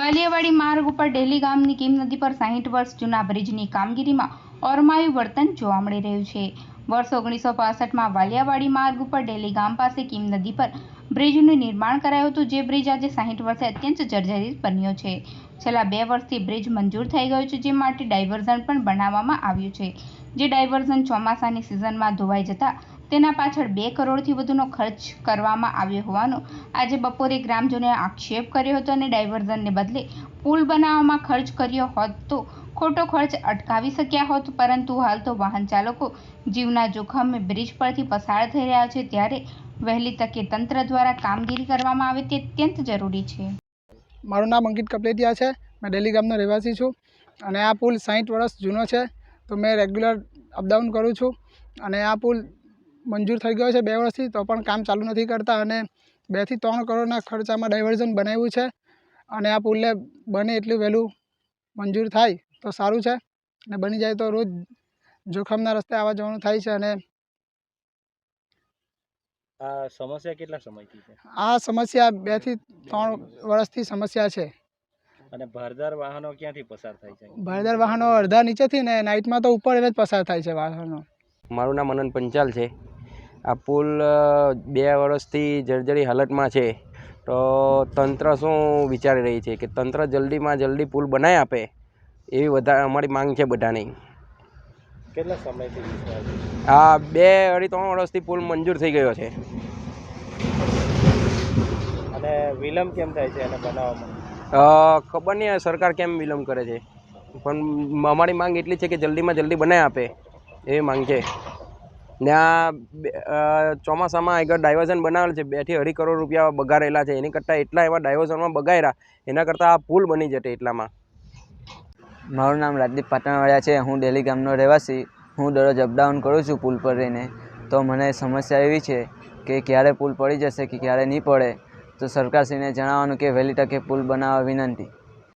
વાલિયાવાડી માર્ગ ઉપર ડેલી ગામની કીમ નદી પર 60 વર્ષ જૂના બ્રિજની કામગીરીમાં ઓરમાયું વર્તન જોવા મળી રહ્યું છે। વર્ષ 1965માં વાલિયાવાડી માર્ગ ઉપર ડેલી ગામ પાસે કીમ નદી પર બ્રિજનું નિર્માણ કરાયું હતું, જે બ્રિજ આજે 60 વર્ષે અત્યંત જર્જરિત બન્યો છે। છેલ્લા 2 વર્ષથી બ્રિજ મંજૂર થઈ ગયો છે, જે માટે ડાયવર્ઝન પણ બનાવવામાં આવ્યું છે, જે ડાયવર્ઝન ચોમાસાની સિઝનમાં ધોવાઈ જતા તેના પાછળ 2 કરોડથી વધુનો ખર્ચ કરવામાં આવ્યો હોવાનો આજે બપોરે ગ્રામજનોએ આક્ષેપ કર્યો હતો અને ડાયવર્ઝનને બદલે પુલ બનાવવામાં ખર્ચ કર્યો હોત તો ખોટો ખર્ચ અટકાવી શક્યા હોત, પરંતુ હાલ તો વાહન ચાલકો જીવના જોખમે બ્રિજ પરથી પસાર થઈ રહ્યા છે, ત્યારે વહેલી તકે તંત્ર દ્વારા કામગીરી કરવામાં આવે તે અત્યંત જરૂરી છે। મારું નામ અંકિત કપલેટિયા છે। मैं डेली ગામનો રહેવાસી છું અને આ પુલ 60 વર્ષ જૂનો છે, તો મેં રેગ્યુલર અપડાઉન કરું છું અને આ પુલ મંજૂર થઈ ગયો છે 2 વર્ષથી, તો પણ કામ ચાલુ નથી કરતા અને 2 થી 3 કરોડના ખર્ચામાં ડાયવર્ઝન બનાવ્યું છે અને આ પુલને બને એટલું વહેલું મંજૂર થાય તો સારું છે અને બની જાય તો રોજ જોખમના રસ્તે આવવા જવાનું થાય છે। અને આ સમસ્યા કેટલા સમયથી છે? આ સમસ્યા 2 થી 3 વર્ષથી સમસ્યા છે અને ભારદાર વાહનો ક્યાંથી પસાર થાય છે? ભારદાર વાહનો અડધા નીચેથી ને નાઇટમાં તો ઉપર જ પસાર થાય છે વાહનો। મારું નામ અનંત પંચાલ છે। આ પુલ 2 વર્ષથી જર્જરી હાલતમાં છે, તો તંત્ર શું વિચારી રહી છે કે તંત્ર જલ્દીમાં જલ્દી પુલ બનાવી આપે એવી વધારે અમારી માંગ છે બધાની। કેટલા સમયથી આ 2-3 વર્ષથી પુલ મંજૂર થઈ ગયો છે અને વિલંબ કેમ થાય છે એને બનાવવામાં? ખબર નહીં સરકાર કેમ વિલંબ કરે છે, પણ અમારી માંગ એટલી છે કે જલ્દીમાં જલ્દી બનાવી આપે એવી માંગ છે। ને આ ચોમાસામાં આગળ ડાયવર્ઝન બનાવેલ છે, 2 થી 2.5 કરોડ રૂપિયા બગાડેલા છે, એની કરતાં એટલા એવા ડાયવર્ઝનમાં બગાડ્યા એના કરતાં આ પુલ બની જતે એટલામાં। મારું નામ રાજદીપ પાટણવાડિયા છે। હું ડેલી ગામનો રહેવાસી। હું દરરોજ અપડાઉન કરું છું પુલ પર રહીને, તો મને સમસ્યા એવી છે કે ક્યારે પુલ પડી જશે કે ક્યારે નહીં પડે, તો સરકારશ્રીને જણાવવાનું કે વહેલી તકે પુલ બનાવવા વિનંતી।